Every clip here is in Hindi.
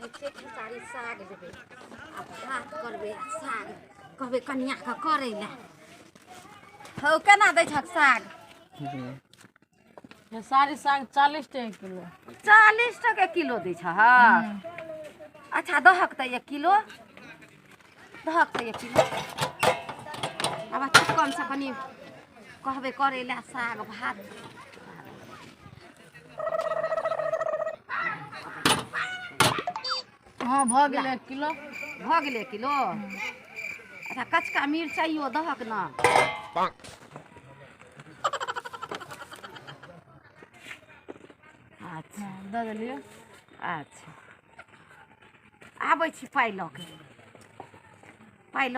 नीचे खेसारी साग लेबे आ भात करबे साग कहबे कन्या के करे ले हो केना दै छक साग खेसारी साग 40 टके किलो 40 टके किलो दै छ अच्छा दहक त 1 किलो दहक त 1 किलो अब चिकन से कनी कहबे करे ले साग भात हाँ भ गेलै 1 किलो भ गेलै 1 किलो अच्छा कचका मिरचाइयो दहक न अच्छा दऽ देलियै अच्छा आबै छी पाइ लऽ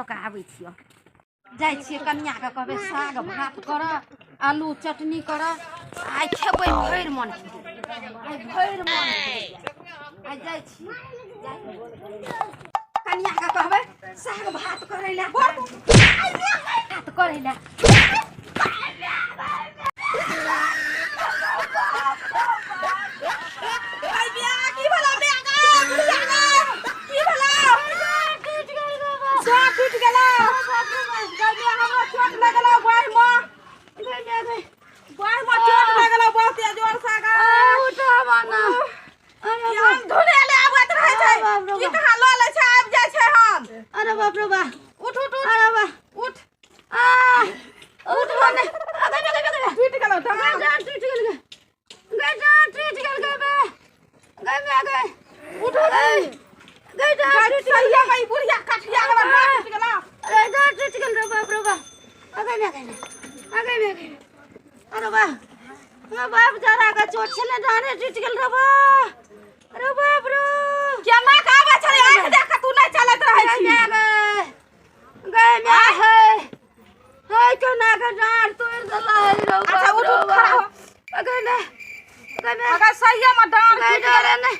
के आबै छियै जाइ छियै कनियाके कहबै साग भात करऽ आलू चटनी करऽ आइ खेबै भरि मन आइ जाइ छियै कनियाके कहबै साग भात करै लए भात करै लए अरे बाप रे बा उठ उठ अरे बा उठ उठ बने टूट गेल टूट गेल गए उठ गई सैया भाई बुढ़िया कठिया वाला टूट गेल अरे टूट गेल रे बाप रे बा आगे में अरे बा बाप जरा का चोट छले डाने टूट गेल रे बा अरे बाप रे केना का आबे छले आंख देख तू नहीं चलत रहै छी गए में है केना का डांड तोड़ देला है रे अच्छा उठ खड़ा हो अगे ने अगर सैया में डांड टूट गेल ने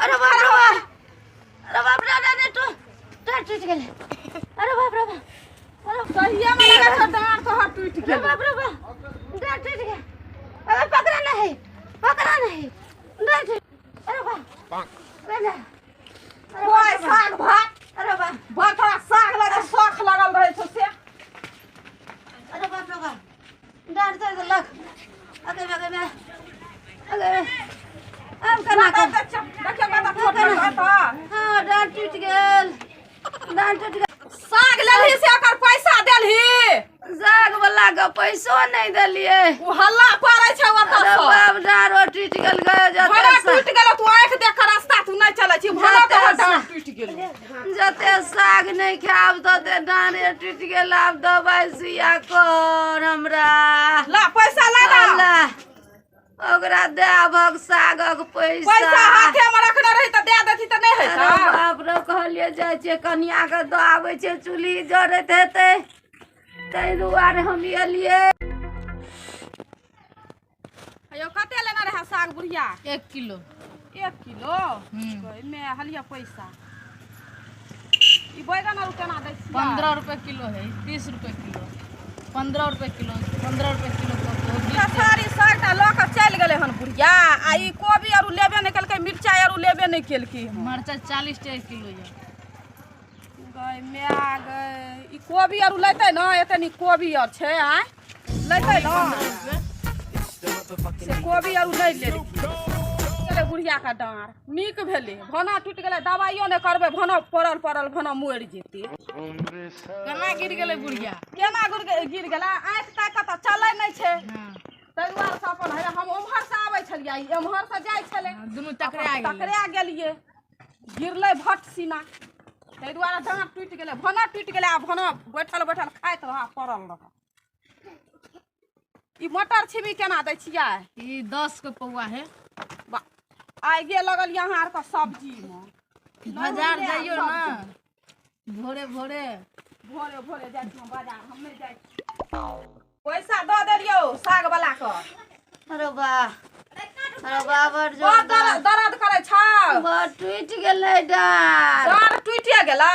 अरे बाप रे ने तो टूट गेल अरे बाप रे अरे सैया में लगा तो डांड तो हाथ टूट गेल बाप रे डांड टूट गेल अरे पकड़ा नहीं डांड अरे बाप अरे ओए साग भात अरे बाप बड़ा साग लगा शौक लगल रहे छ से अरे बाप रे डांड तो लग अगे में अब कना कर देखियो कता फोटो हटा हां डांड टूट गेल साग लेलही से एकर पैसा देलही साग वाला के पैसो नहीं देलिए उ हल्ला पारै छै ओतऽ से बाप डारो टूट गेल गए जते टूट गेल तू आंख देख के रास्ता तू नहीं चलै छी भला तो डांड टूट गेल जते साग नहीं खाब तते डांड टूट गेल अब दवाई सुइया कर हमरा ला पैसा ला ओकरा देबक सागक पैसा हाथे में रखने रही त दे देती त नहीं है बाप रे कहलिए जाय छै कन्या के द आबै छै चुली जरत हेतै तै दुआरे हम एलिए अयो कते लेना रहा साग बुढ़िया 1 किलो 1 किलो में हलिया पैसा ई बैगन आलू केना दै छी 15 रुपए किलो है 30 रुपए किलो 15 रुपए किलो 15 रुपए किलो सारी सागटा ल के चल गेले हन बुढ़िया आ ई कोबी आरु लेबे नहीं केलकै मिरचाई आरु लेबे नहीं केलकी मरचा 40 टके किलो ये गई मैया गई ई कोबी आरु लेतै न एतनी कोबी आर छै आ लेतै न से कोबी आरु नहीं ले गेले बुढ़िया का डांर नीक भेले भना टूट गेले दवाइयो नहीं करबे भना पड़ल भना मर जेते केना गिर गेले बुढ़िया केना गिर गेला आंख ताक त चलै नहीं छै तै दुआरे से अपन हम ओम्हर से आबै छलियै एम्हर से जाय छले दुनू टकरा गेलिए गिरले भट सीना तै दुआरे डांर टूट गेले भना टूट गेले आ भना बैठल खाइत रहा पड़ल रहा ई मटर छिमी केना दै छियै ई 10 के पौआ है आइ गे लगल यहाँ आर का सब्जी में बाजार जाइयो ना भोरे जाय छी बाजार हम नहीं जाय पैसा द देलियो साग वाला के अरे बाबर जो दर्द करे छ टूट गेलै डांर टूटे गेला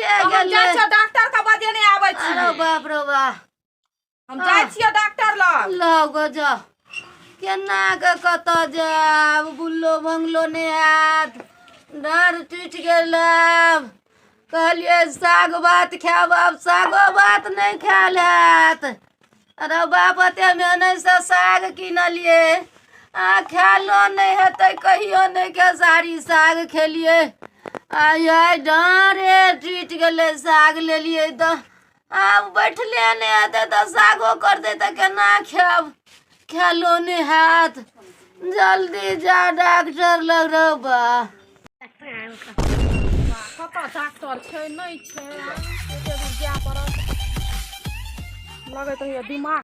जाय छ डॉक्टर के बजे नहीं आबै छी अरे बाप रे बा हम जाय छियै डॉक्टर लग गो जा केना के कत जाब बुल्लो बंगलो ने हाथ डाँर टूटि गेल कहलिए साग भात खायब आब सागो भात नहीं खायल हैत अरे बाप एते मेहनत से साग किनलिए आ खायलो नहीं हेतै कहियो नहीं खेसारी साग खेलिए आय डाँरे टूटि गेलै साग लेलिए तो आब बैठले नहीं हेतै तो सागो करतै तो केना खायब खायलो नहीं हैत जल्दी जा डॉक्टर लग रौ बा कतऽ डॉक्टर छै नहीं छै एते दूर जाय पड़त लगैत रहैया दिमाग